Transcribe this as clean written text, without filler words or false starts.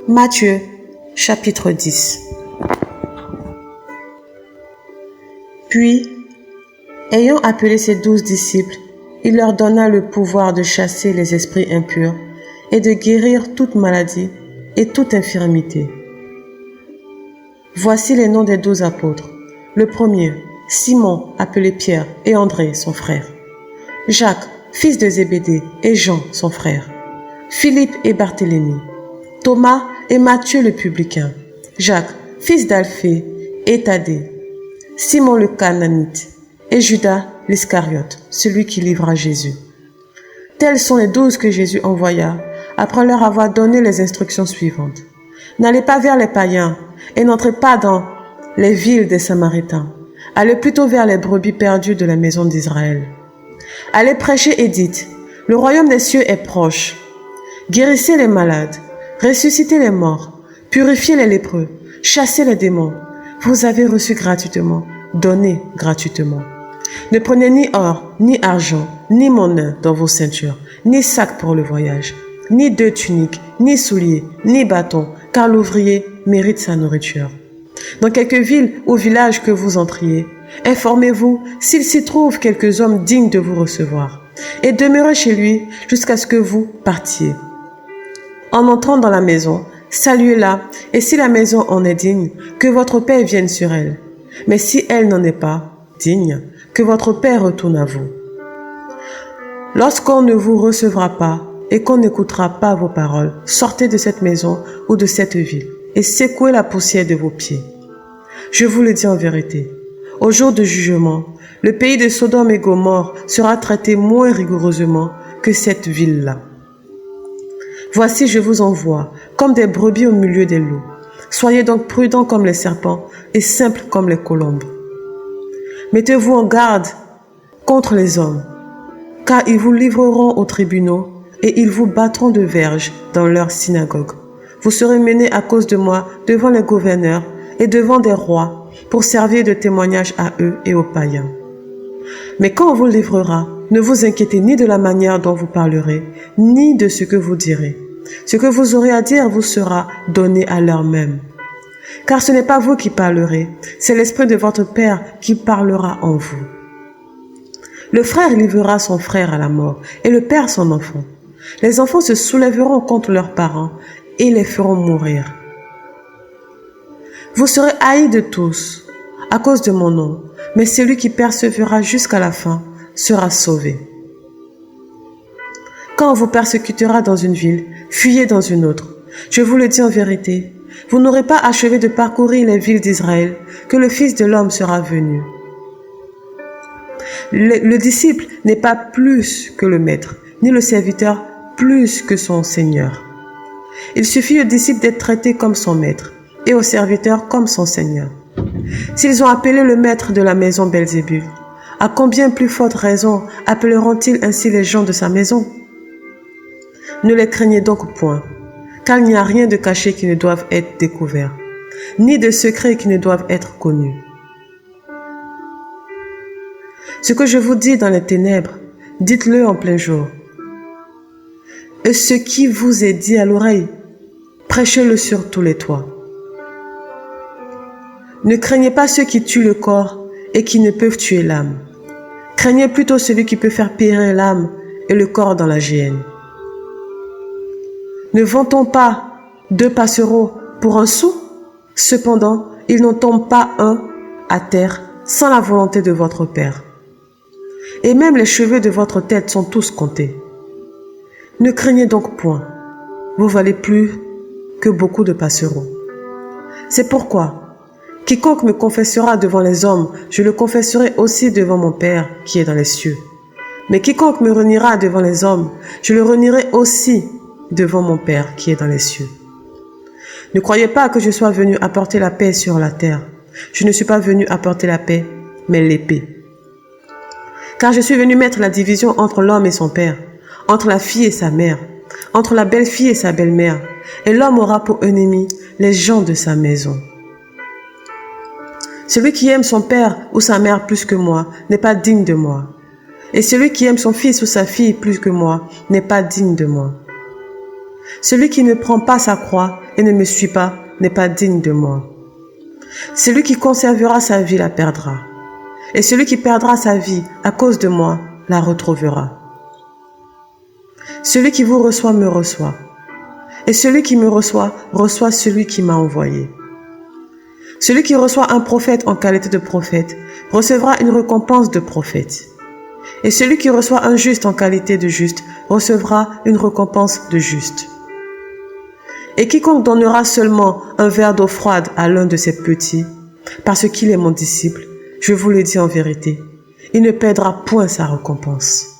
Matthieu, chapitre 10. Puis, ayant appelé ses 12 disciples, il leur donna le pouvoir de chasser les esprits impurs et de guérir toute maladie et toute infirmité. Voici les noms des 12 apôtres. Le premier, Simon, appelé Pierre, et André, son frère. Jacques, fils de Zébédée, et Jean, son frère. Philippe et Barthélemy. Thomas et Matthieu le publicain. Jacques, fils d'Alphée, et Thaddée. Simon le Cananite, et Judas l'Iscariote, celui qui livra Jésus. Tels sont les 12 que Jésus envoya, après leur avoir donné les instructions suivantes. N'allez pas vers les païens, et n'entrez pas dans les villes des Samaritains. Allez plutôt vers les brebis perdues de la maison d'Israël. Allez prêcher et dites, le royaume des cieux est proche. Guérissez les malades, ressuscitez les morts, purifiez les lépreux, chassez les démons. Vous avez reçu gratuitement, donnez gratuitement. Ne prenez ni or, ni argent, ni monnaie dans vos ceintures, ni sac pour le voyage, ni 2 tuniques, ni souliers, ni bâtons, car l'ouvrier mérite sa nourriture. Dans quelque ville ou village que vous entriez, informez-vous s'il s'y trouve quelques hommes dignes de vous recevoir, et demeurez chez lui jusqu'à ce que vous partiez. En entrant dans la maison, saluez-la, et si la maison en est digne, que votre paix vienne sur elle. Mais si elle n'en est pas digne, que votre paix retourne à vous. Lorsqu'on ne vous recevra pas et qu'on n'écoutera pas vos paroles, sortez de cette maison ou de cette ville et secouez la poussière de vos pieds. Je vous le dis en vérité, au jour du jugement, le pays de Sodome et Gomorrhe sera traité moins rigoureusement que cette ville-là. Voici, je vous envoie comme des brebis au milieu des loups. Soyez donc prudents comme les serpents et simples comme les colombes. Mettez-vous en garde contre les hommes, car ils vous livreront aux tribunaux et ils vous battront de verges dans leurs synagogues. Vous serez menés à cause de moi devant les gouverneurs et devant des rois pour servir de témoignage à eux et aux païens. Mais quand on vous livrera, ne vous inquiétez ni de la manière dont vous parlerez, ni de ce que vous direz. Ce que vous aurez à dire vous sera donné à l'heure même. Car ce n'est pas vous qui parlerez, c'est l'Esprit de votre Père qui parlera en vous. Le frère livrera son frère à la mort, et le père son enfant. Les enfants se soulèveront contre leurs parents, et les feront mourir. Vous serez haïs de tous, à cause de mon nom, mais celui qui persévérera jusqu'à la fin sera sauvé. Quand on vous persécutera dans une ville, fuyez dans une autre. Je vous le dis en vérité, vous n'aurez pas achevé de parcourir les villes d'Israël, que le Fils de l'homme sera venu. Le disciple n'est pas plus que le maître, ni le serviteur plus que son Seigneur. Il suffit au disciple d'être traité comme son maître, et au serviteur comme son Seigneur. S'ils ont appelé le maître de la maison Belzébul, à combien plus forte raison appelleront-ils ainsi les gens de sa maison? Ne les craignez donc point, car il n'y a rien de caché qui ne doive être découvert, ni de secret qui ne doivent être connus. Ce que je vous dis dans les ténèbres, dites-le en plein jour. Et ce qui vous est dit à l'oreille, prêchez-le sur tous les toits. Ne craignez pas ceux qui tuent le corps et qui ne peuvent tuer l'âme. Craignez plutôt celui qui peut faire périr l'âme et le corps dans la géhenne. Ne vend-on pas 2 passereaux pour 1 sou? Cependant, il n'en tombe pas un à terre sans la volonté de votre Père. Et même les cheveux de votre tête sont tous comptés. Ne craignez donc point, vous valez plus que beaucoup de passereaux. C'est pourquoi, quiconque me confessera devant les hommes, je le confesserai aussi devant mon Père qui est dans les cieux. Mais quiconque me reniera devant les hommes, je le renierai aussi devant mon Père qui est dans les cieux. Ne croyez pas que je sois venu apporter la paix sur la terre. Je ne suis pas venu apporter la paix, mais l'épée. Car je suis venu mettre la division entre l'homme et son père, entre la fille et sa mère, entre la belle-fille et sa belle-mère, et l'homme aura pour ennemi les gens de sa maison. Celui qui aime son père ou sa mère plus que moi n'est pas digne de moi. Et celui qui aime son fils ou sa fille plus que moi n'est pas digne de moi. Celui qui ne prend pas sa croix et ne me suit pas n'est pas digne de moi. Celui qui conservera sa vie la perdra, et celui qui perdra sa vie à cause de moi la retrouvera. Celui qui vous reçoit me reçoit, et celui qui me reçoit reçoit celui qui m'a envoyé. Celui qui reçoit un prophète en qualité de prophète recevra une récompense de prophète. Et celui qui reçoit un juste en qualité de juste recevra une récompense de juste. Et quiconque donnera seulement un verre d'eau froide à l'un de ces petits, parce qu'il est mon disciple, je vous le dis en vérité, il ne perdra point sa récompense.